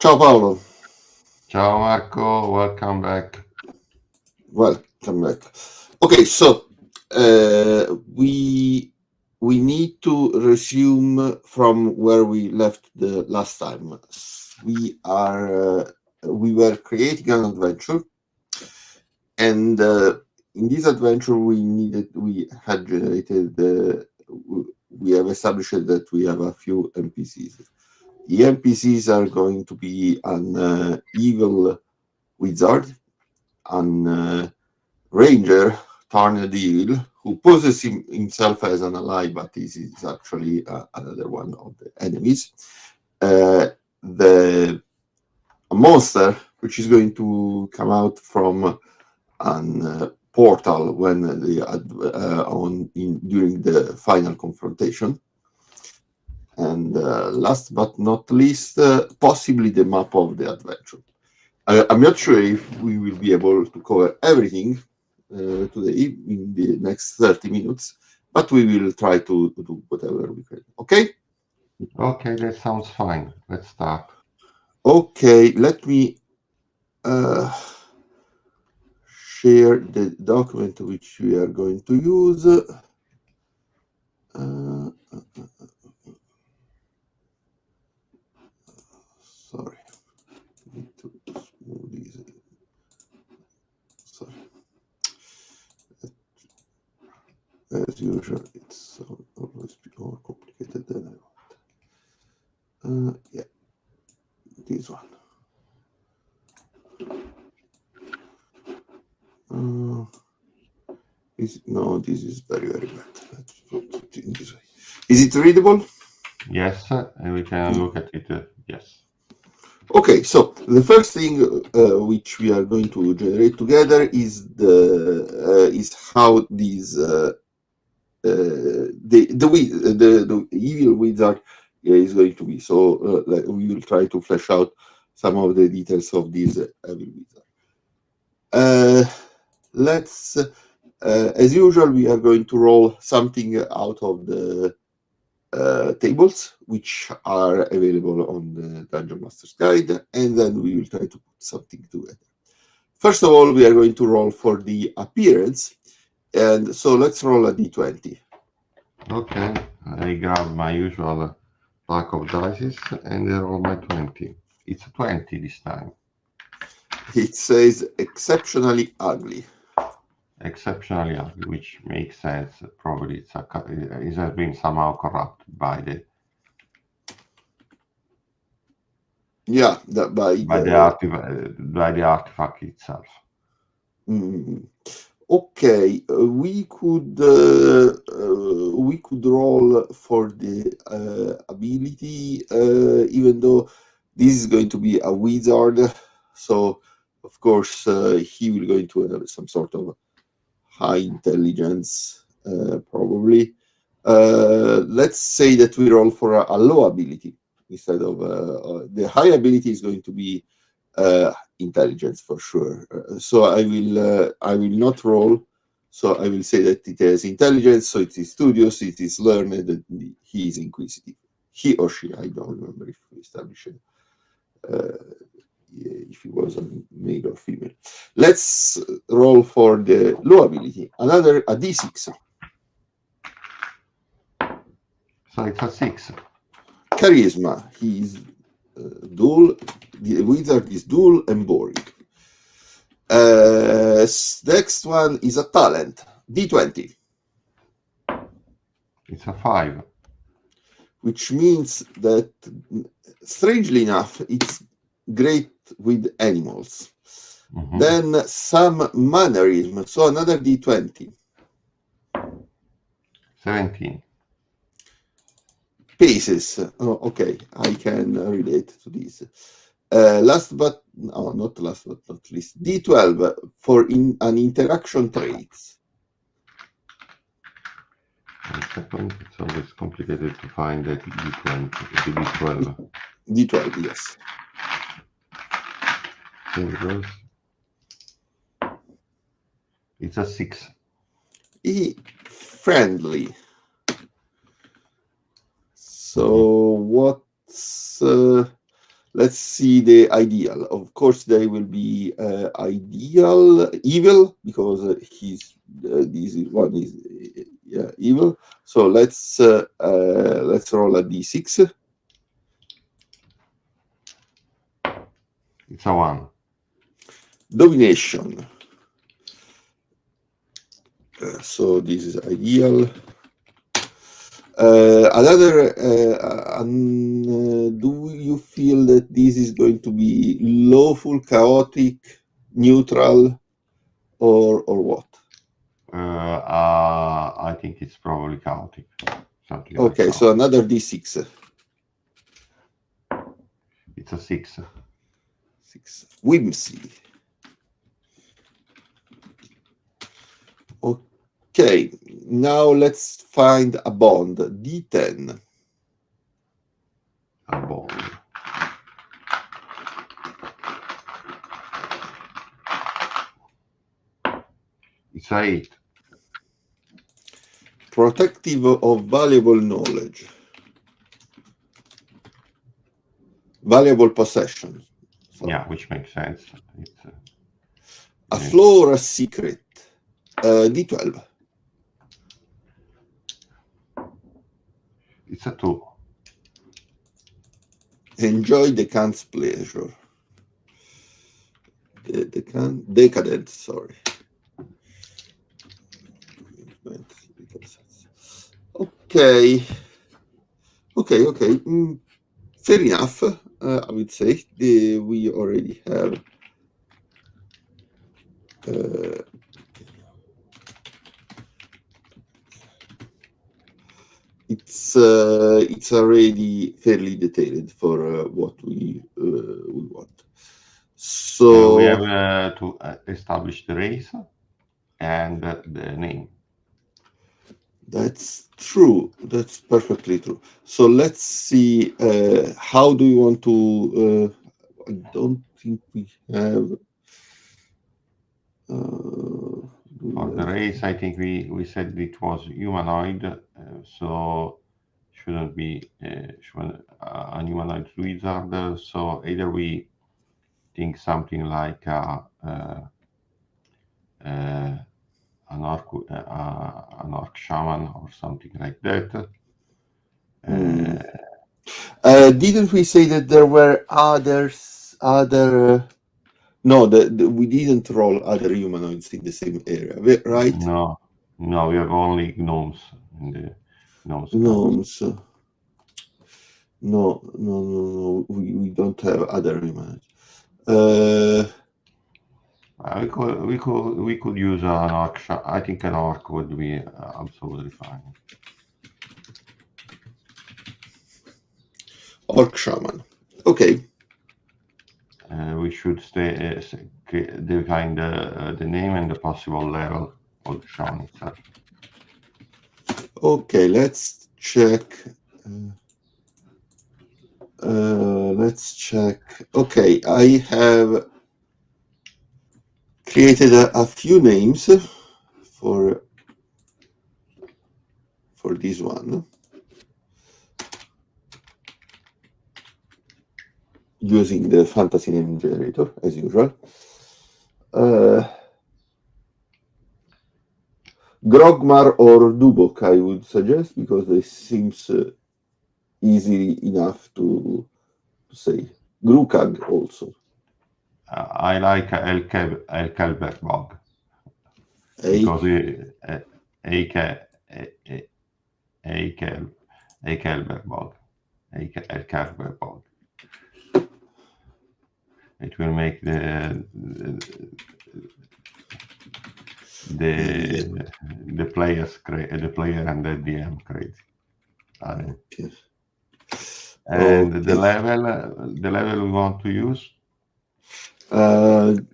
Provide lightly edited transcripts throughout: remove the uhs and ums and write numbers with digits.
Ciao Paolo, Ciao Marco, welcome back. welcome back. Okay, so we need to resume from where we left the last time. We were creating an adventure, and in this adventure we have established that we have a few NPCs. The NPCs are going to be an evil wizard, an ranger turned evil who poses himself as an ally, but this is actually another one of the enemies. The a monster which is going to come out from an portal when during the final confrontation. And last but not least, possibly the map of the adventure. I'm not sure if we will be able to cover everything today in the next 30 minutes, but we will try to do whatever we can. Okay? Okay, that sounds fine. Let's start. Okay, let me share the document which we are going to use. Sorry, need to move these. Sorry. As usual, it's always more complicated than I want. Yeah, this one. This is very, very bad. Let's put it in this way. Is it readable? Yes, and we can look at it. Yes. Okay, so the first thing which we are going to generate together is how these the evil wizard is going to be. So we will try to flesh out some of the details of this evil wizard. Let's, as usual, we are going to roll something out of the tables which are available on the Dungeon Master's Guide, and then we will try to put something together. First of all, we are going to roll for the appearance, and so let's roll a d20. Okay, I grab my usual pack of dice and I roll my 20. It's a 20 this time. It says exceptionally ugly. Exceptionally ugly, which makes sense. Probably it has been somehow corrupted by the artifact itself. Okay, we could roll for the ability, even though this is going to be a wizard, so of course he will going to have some sort of high intelligence, probably. Let's say that we roll for a low ability instead of the high ability is going to be intelligence for sure. So I will not roll. So I will say that it has intelligence. So it is studious. It is learned. And he is inquisitive. He or she. I don't remember if we established if he was a male or female. Let's roll for the low ability. A d6. So it's a 6. Charisma. He is dull. The wizard is dull and boring. Next one is a talent. D20. It's a 5. Which means that, strangely enough, it's great with animals. Mm-hmm. Then some mannerism. So another D20. 17. Paces. Oh, okay, I can relate to this. Not last but not least, D12 for an interaction trait. It's always complicated to find the D12. D12, yes. Here it goes. It's a 6. Friendly. So what's let's see the ideal. Of course, they will be ideal evil because this one is yeah, evil. So let's roll a d6. It's a 1. Domination. So this is ideal. Do you feel that this is going to be lawful, chaotic, neutral, or what? I think it's probably chaotic. Something like Okay, so chaotic. another d6. It's a 6. 6. Whimsy. Okay, now let's find a bond. D10. A bond. It's a 8. Protective of valuable knowledge. Valuable possession. Sorry. Yeah, which makes sense. It's A flaw or a secret. D12. It's a 2. Enjoy the can's pleasure. Decadent, sorry. Okay. Fair enough. I would say we already have. It's already fairly detailed for what we want. So we have to establish the race and the name. That's true. That's perfectly true. So let's see. How do you want to? I don't think we have. For the race, I think we said it was humanoid, so shouldn't be a humanoid wizard. So either we think something like an orc shaman or something like that. Didn't we say that there were other? No, we didn't roll other humanoids in the same area, right? No, we have only gnomes in the gnomes class. Gnomes. No. We don't have other humanoids. We could use an orc. I think an orc would be absolutely fine. Orc shaman. Okay. We should define the name and the possible level of the shaman itself. Okay, let's check. Let's check. Okay, I have created a few names for this one using the fantasy name generator as usual. Grogmar or Dubok, I would suggest, because this seems easy enough to say. Grukag also. I like El Kelberbog because El Kelberbog. It will make the players the player and the DM crazy. Okay. And the level we want to use.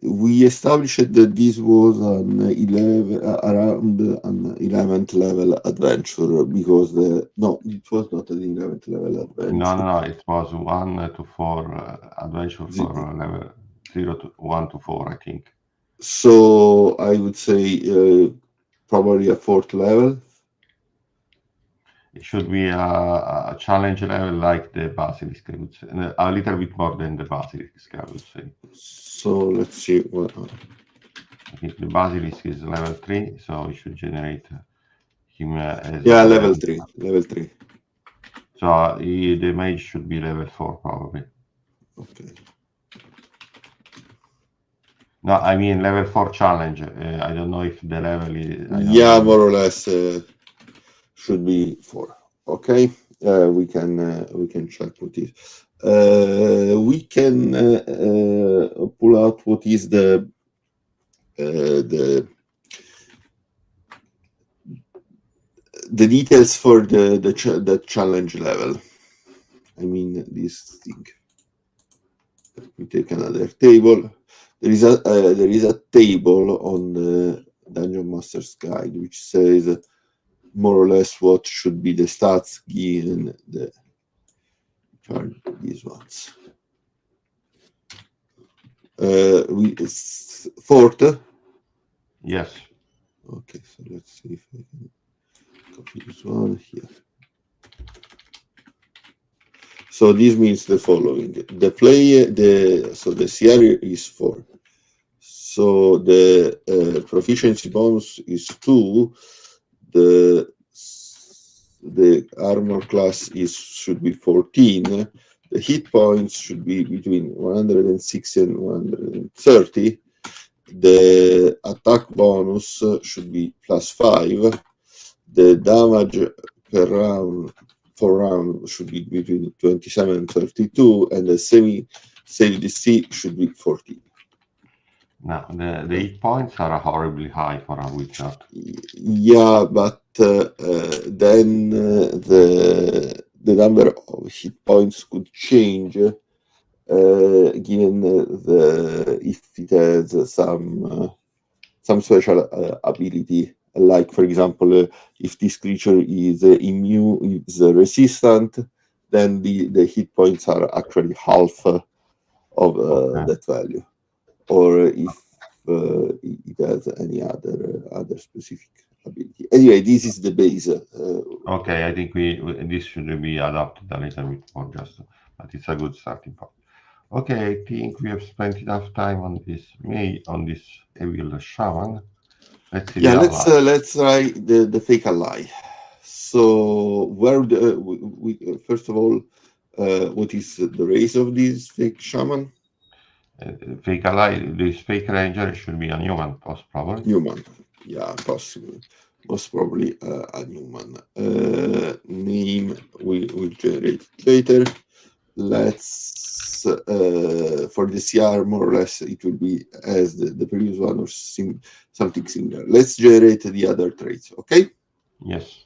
We established that this was around an 11th level adventure because it was not an 11th level adventure. No, it was 1 to 4 adventure for level 0 to 1 to 4, I think. So I would say probably a 4th level. It should be a challenge level like the basilisk, I would say, and a little bit more than the basilisk, I would say. So let's see what. I think the basilisk is level 3, so we should generate him as Yeah, a level level. three. Level three. So the mage should be level 4 probably. Okay. No, I mean level 4 challenge. I don't know if the level is. I don't Yeah, remember. more or less should be four. Okay. We can check what is. We can pull out what is the the details for the challenge level. I mean this thing. We take another table. There is a table on the Dungeon Master's Guide which says more or less what should be the stats given the these ones. Fourth. Yes. Okay, so let's see if I can copy this one here. So this means the following: the CR is 4. So the proficiency bonus is 2. The armor class should be 14. The hit points should be between 160 and 130. The attack bonus should be +5. The damage per round for round should be between 27 and 32, and the save DC should be 14. Now the hit points are horribly high for a wizard. Yeah, but then the number of hit points could change given if it has some special ability. Like for example, if this creature is immune, is resistant, then the hit points are actually half of Okay. that value. Or if it has any other specific ability. Anyway, this is the base. Okay, I think this should be adapted a little bit more just, but it's a good starting point. Okay, I think we have spent enough time on this evil shaman. Let's see Yeah, the ally. let's try the fake ally. So where first of all, what is the race of this fake shaman? Fake ally, this fake ranger should be a human, probably. Human. Yeah, possible. Most probably a human. Name we will generate it later. Let's for the CR more or less it will be as the previous one or something similar. Let's generate the other traits. Okay. Yes.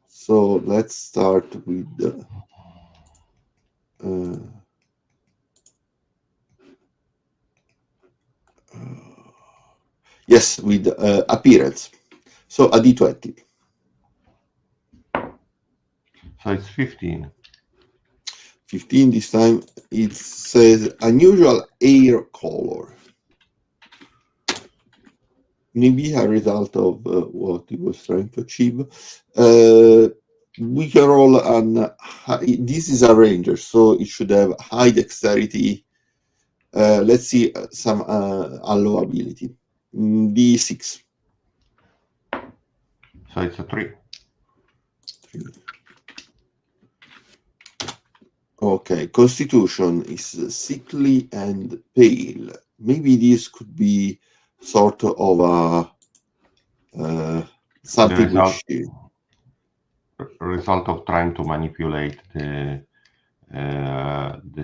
So let's start with uh, yes, with appearance. So a D20. So it's 15. 15 this time. It says unusual hair color. Maybe a result of what he was trying to achieve. We can roll on. This is a ranger, so it should have high dexterity. Let's see some low ability. D6. So it's a 3. 3. Okay, Constitution is sickly and pale. Maybe this could be sort of a The something result which. result of trying to manipulate the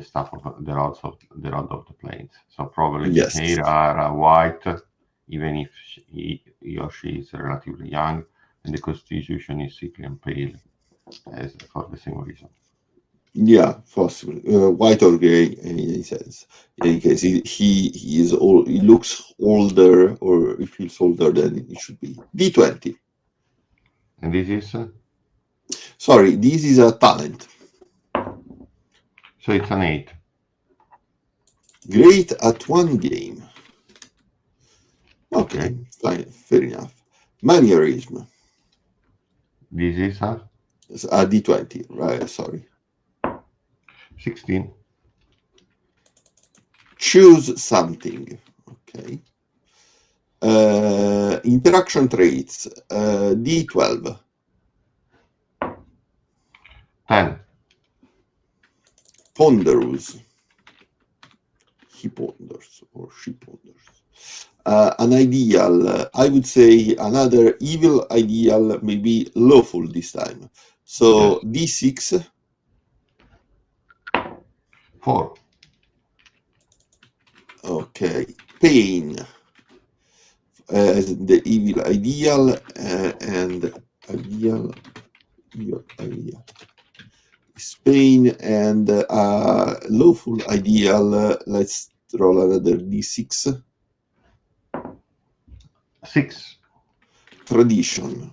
stuff of the rod of the planes. So probably the Yes. hair are white, even if he or she is relatively young, and the constitution is sickly and pale, as for the same reason. Yeah, possibly white or gray in any sense. In any case, he is old. He looks older, or he feels older than he should be. D20. And this is Sorry, this is a talent. so it's an 8. Great at one game. Okay, Okay. fine, fair enough. Mannerism. This is D20, right? Sorry. 16. Choose something. Okay. Interaction traits. D12. 10. Ponderous. He ponders or she ponders. An ideal, I would say another evil ideal, maybe lawful this time. So Yes. D6. 4. Okay. Pain as the evil ideal and ideal, evil ideal. Spain and lawful ideal. Let's roll another D6. 6. Tradition.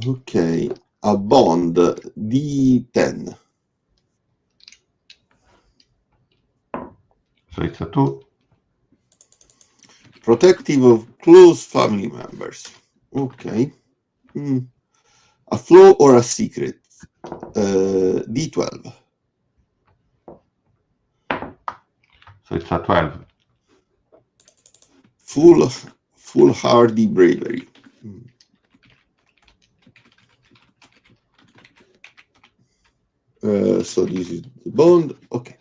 Okay, a bond D10. So it's a 2. Protective of close family members. Okay. A flaw or a secret. D12. So it's a 12. Foolhardy bravery. So this is the bond. Okay.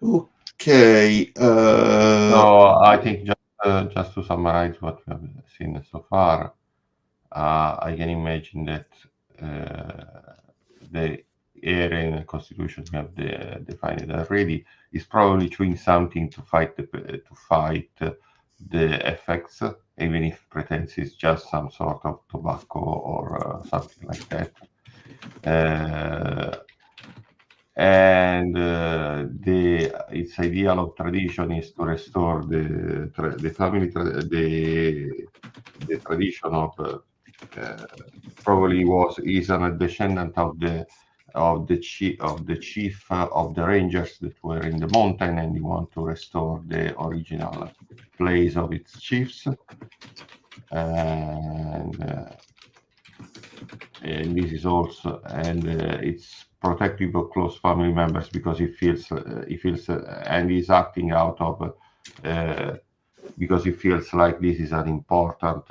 Okay. So I think just to summarize what we have seen so far, I can imagine that the area in the constitution we have defined already is probably doing something to fight the effects, even if pretends it's just some sort of tobacco or something like that. And its ideal of tradition is to restore the family the tradition of probably is a descendant of the chief of the rangers that were in the mountain, and you want to restore the original place of its chiefs, and this is also it's protective of close family members because he feels and he's acting out of because he feels like this is an important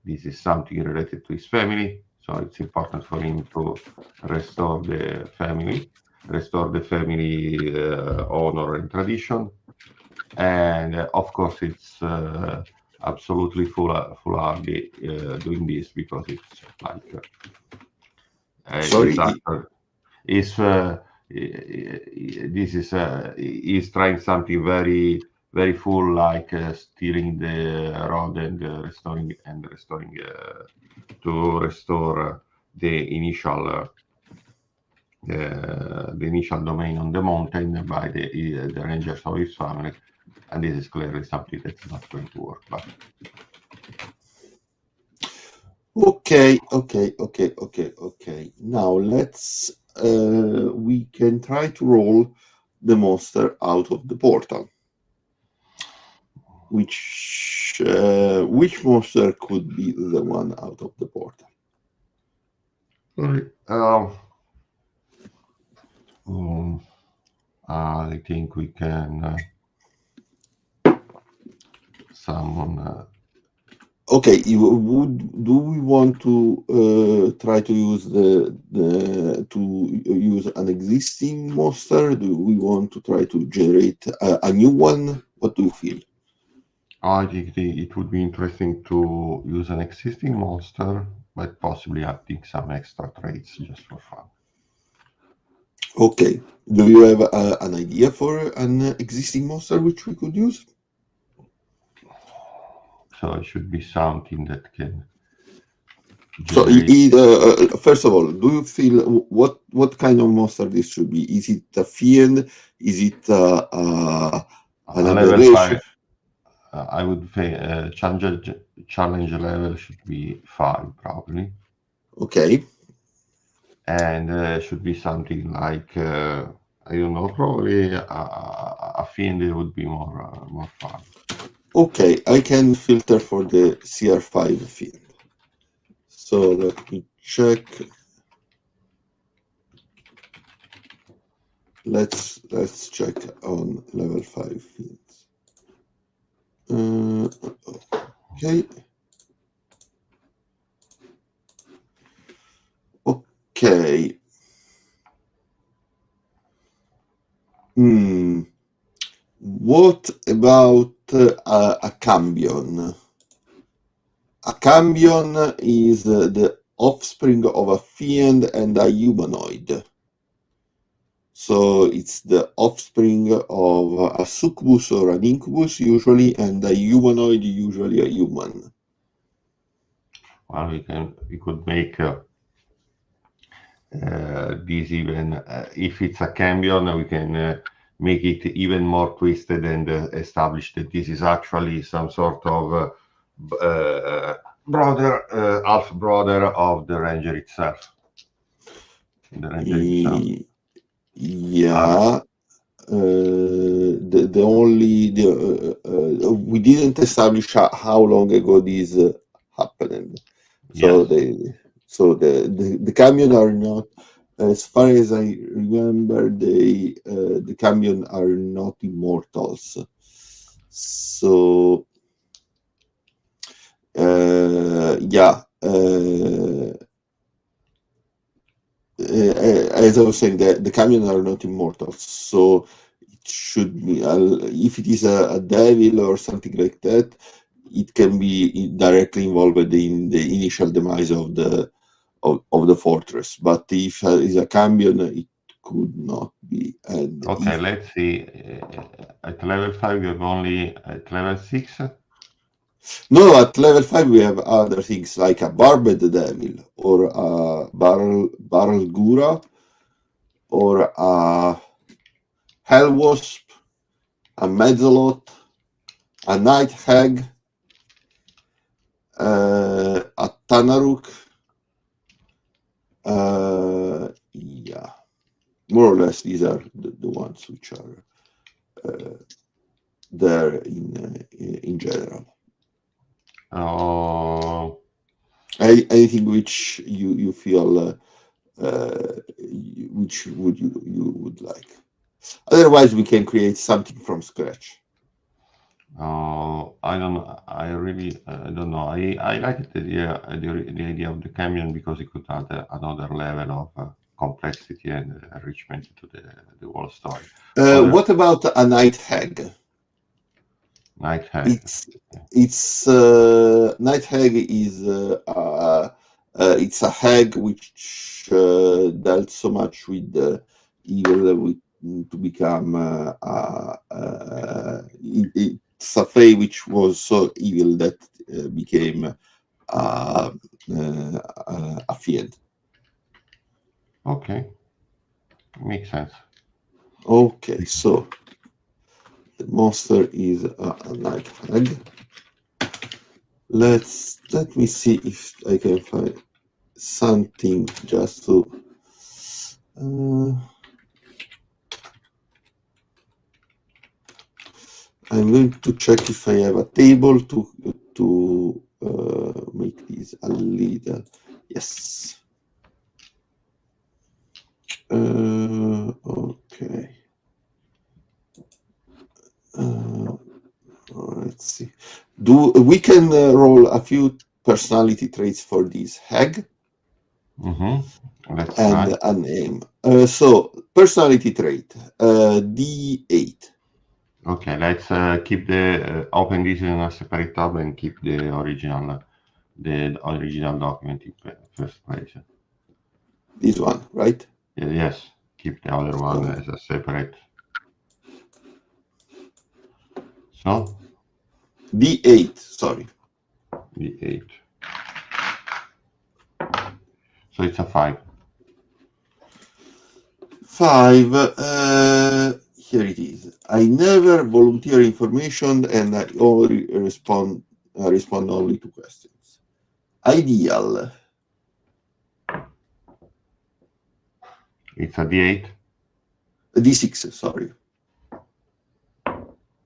this is something related to his family, so it's important for him to restore the family honor and tradition. And of course it's absolutely foolhardy doing this because it's like Sorry. this is trying something very very full, like stealing the rod and restoring to restore the initial domain on the mountain by the rangers of his family, and this is clearly something that's not going to work. But Okay. Now let's we can try to roll the monster out of the portal. Which monster could be the one out of the portal? I think we can summon. Okay, do we want to try to use use an existing monster? Do we want to try to generate a new one? What do you feel? I think it would be interesting to use an existing monster, but possibly adding some extra traits just for fun. Okay. Do you have an idea for an existing monster which we could use? So it should be something that can So, generate. first of all, do you feel what kind of monster this should be? Is it a fiend? Is it an A level aberration? 5. I would say challenge level should be 5 probably, Okay. and should be something like I don't know. Probably a fiend would be more fun. Okay, I can filter for the CR5 field. So let me check. Let's check on level 5 fields. Okay. Okay. Hmm. What about a cambion? A cambion is the offspring of a fiend and a humanoid. So it's the offspring of a succubus or an incubus usually, and a humanoid usually a human. Well, we could make this even if it's a cambion, we can make it even more twisted and establish that this is actually some sort of brother, half brother of the ranger itself. The ranger himself. E- yeah, the only we didn't establish how long ago this happened. So Yes, the camion are not, as far as I remember, the camion are not immortals. So yeah. As I was saying, the camion are not immortals, so it should be if it is a devil or something like that, it can be directly involved in the initial demise of the fortress. But if it's a camion, it could not be. And okay, if let's see. At level 5, you have only at level 6. no, at level 5 we have other things like a barbed devil or a barrel gura or a hell wasp, a mezzalot, a night hag, a tanaruk. Yeah, more or less these are the ones which are there in general. Oh, Anything which you feel which would you would like. Otherwise, we can create something from scratch. I don't know. I really don't know. I like the idea of the camion because it could add another level of complexity and enrichment to the whole story. Other What about a night hag? night hag. It's night hag is it's a hag which dealt so much with evil to become it's a fae which was so evil that became a fiend. Okay, makes sense. Okay, so the monster is a night hag. Let me see if I can find something just to uh, I'm going to check if I have a table to make this a little. Yes. Okay. Uh, let's see. Do we can roll a few personality traits for this hag Let's and try. a name. So personality trait D8. Okay, let's keep open this in a separate tab and keep the original document in first place. This one, right? Yes, keep the other one Uh, as a separate. So D8. Sorry. the 8. So it's a 5. 5. Here it is. I never volunteer information and I only respond only to questions. Ideal. It's a D8. D6, sorry.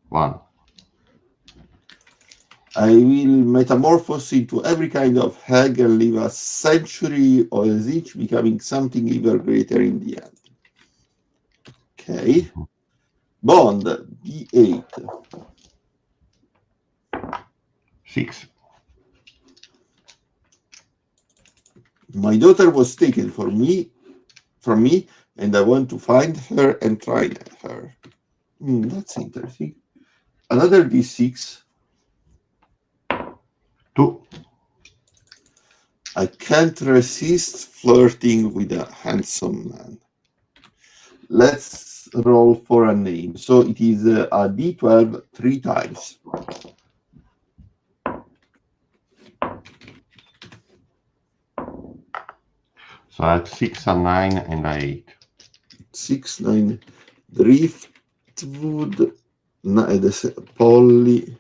One. I will metamorphose into every kind of egg and live a century or as each, becoming something even greater in the end. Okay. Bond, D8. 6. My daughter was taken from me, and I want to find her and try her. That's interesting. Another D6. 2. I can't resist flirting with a handsome man. Let's roll for a name. So it is a D12 three times. So I had 6 and 9 and I 8. 6, 9, Driftwood, Polly,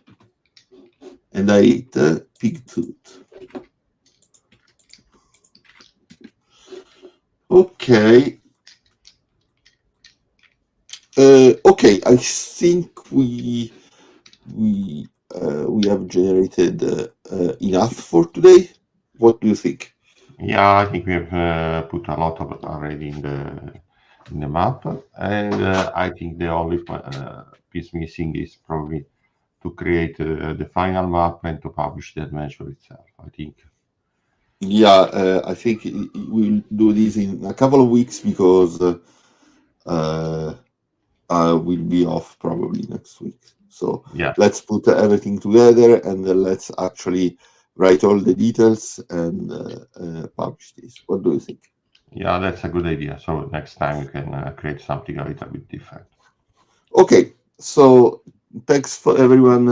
and I 8, Pigtooth. Okay. Okay, I think we have generated enough for today. What do you think? Yeah, I think we have put a lot of it already in the map, and I think the only piece missing is probably to create the final map and to publish the adventure itself. I think. Yeah, I think we'll do this in a couple of weeks because uh, I will be off probably next week. So Yeah, let's put everything together and let's actually write all the details and publish this. What do you think? yeah, that's a good idea. So next time we can create something a little bit different. Okay, so thanks for everyone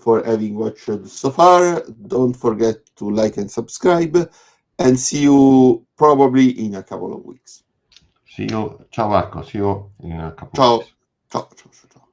for having watched so far. Don't forget to like and subscribe, and see you probably in a couple of weeks. See you. Ciao Marco. See you in a couple of Ciao, weeks. ciao, ciao, ciao.